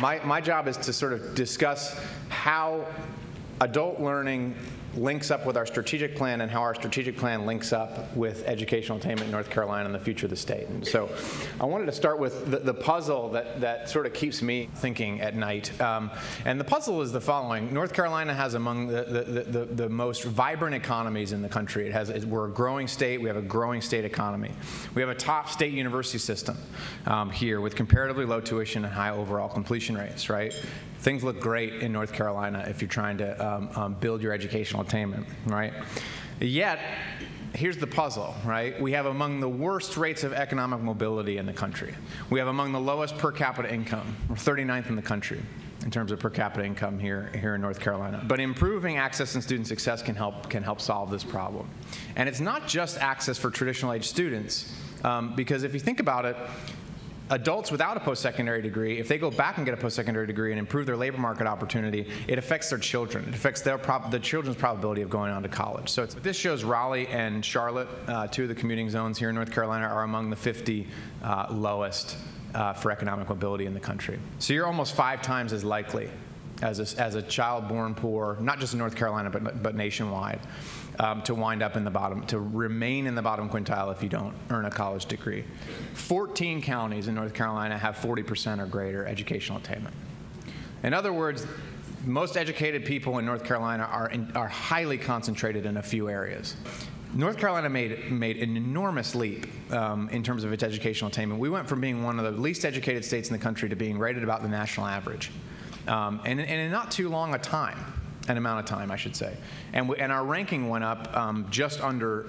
My job is to sort of discuss how adult learning links up with our strategic plan and how our strategic plan links up with educational attainment in North Carolina and the future of the state. And so I wanted to start with the puzzle that sort of keeps me thinking at night. And the puzzle is the following. North Carolina has among the most vibrant economies in the country. We're a growing state. We have a growing state economy. We have a top state university system here with comparatively low tuition and high overall completion rates, right? Things look great in North Carolina if you're trying to build your educational attainment, right? Yet, here's the puzzle, right? We have among the worst rates of economic mobility in the country. We have among the lowest per capita income. We're 39th in the country in terms of per capita income here in North Carolina. But improving access and student success can help solve this problem. And it's not just access for traditional age students, because if you think about it, adults without a post-secondary degree, if they go back and get a post-secondary degree and improve their labor market opportunity, it affects their children. It affects the children's probability of going on to college. So this shows Raleigh and Charlotte, two of the commuting zones here in North Carolina, are among the 50 lowest for economic mobility in the country. So you're almost 5 times as likely as a child born poor, not just in North Carolina, but nationwide, to wind up in the bottom, to remain in the bottom quintile if you don't earn a college degree. 14 counties in North Carolina have 40% or greater educational attainment. In other words, most educated people in North Carolina are highly concentrated in a few areas. North Carolina made an enormous leap in terms of its educational attainment. We went from being one of the least educated states in the country to being right at about the national average. And in not too long an amount of time, I should say. And our ranking went up just under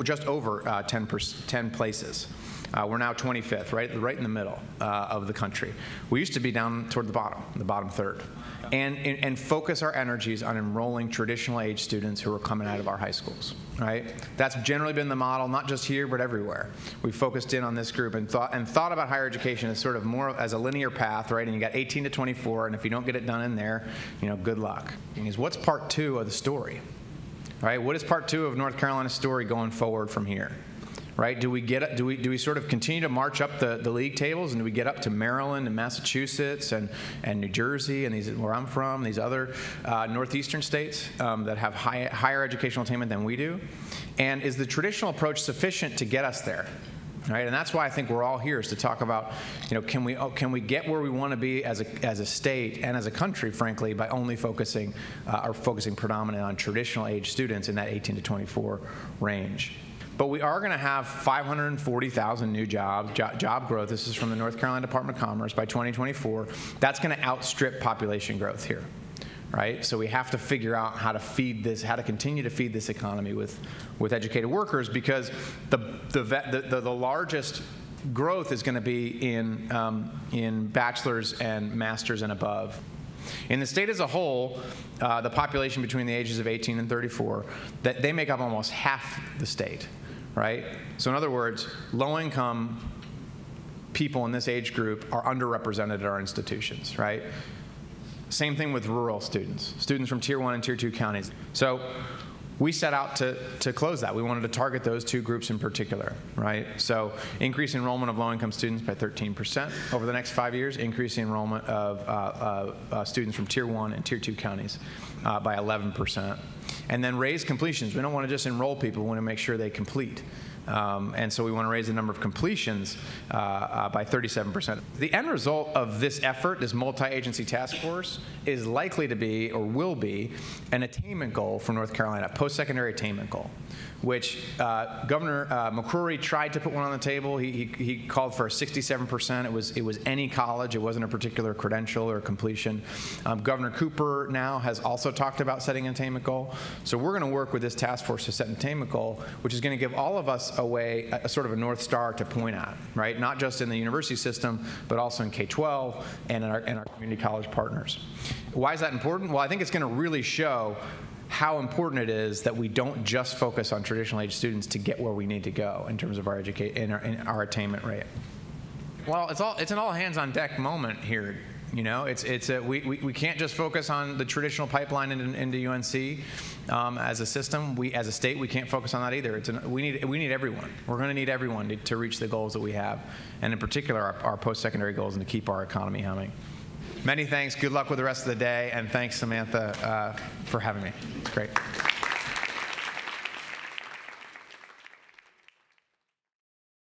just over 10 places. We're now 25th, right in the middle of the country. We used to be down toward the bottom third. And focus our energies on enrolling traditional age students who are coming out of our high schools, right? That's generally been the model, not just here, but everywhere. We focused in on this group and thought about higher education as sort of more as a linear path, right? And you got 18 to 24, and if you don't get it done in there, good luck. What's part 2 of the story, right? What is part 2 of North Carolina's story going forward from here? Right? Do we sort of continue to march up the league tables, and do we get up to Maryland and Massachusetts and New Jersey and where I'm from, these other northeastern states that have higher educational attainment than we do? And is the traditional approach sufficient to get us there? Right? And that's why I think we're all here, is to talk about, can we get where we want to be as a state and as a country, frankly, by only focusing predominantly on traditional age students in that 18 to 24 range. But we are going to have 540,000 new job growth. This is from the North Carolina Department of Commerce by 2024. That's going to outstrip population growth here, right? So we have to figure out how to continue to feed this economy with educated workers, because the largest growth is going to be in bachelor's and master's and above. In the state as a whole, the population between the ages of 18 and 34, they make up almost half the state, right? So in other words, low-income people in this age group are underrepresented at our institutions, right? Same thing with rural students from Tier 1 and Tier 2 counties. So we set out to close that. We wanted to target those 2 groups in particular, right? So increase enrollment of low-income students by 13% over the next 5 years, increase the enrollment of students from Tier 1 and Tier 2 counties by 11%. And then raise completions. We don't want to just enroll people. We want to make sure they complete. And so we want to raise the number of completions by 37%. The end result of this effort, this multi-agency task force, is likely to be, or will be, an attainment goal for North Carolina, a post-secondary attainment goal, which Governor McCrory tried to put one on the table. He called for a 67%. It was any college. It wasn't a particular credential or completion. Governor Cooper now has also talked about setting an attainment goal. So we're going to work with this task force to set an attainment goal, which is going to give all of us a sort of a North Star to point at, right? Not just in the university system, but also in K-12 and in our community college partners. Why is that important? Well, I think it's going to really show how important it is that we don't just focus on traditional age students to get where we need to go in terms of our in our attainment rate. Well, it's an all hands on deck moment here, You know, we can't just focus on the traditional pipeline into UNC as a system. As a state, we can't focus on that either. We need everyone. We're going to need everyone to reach the goals that we have, and in particular our post-secondary goals, and to keep our economy humming. Many thanks. Good luck with the rest of the day, and thanks, Samantha, for having me. It's great.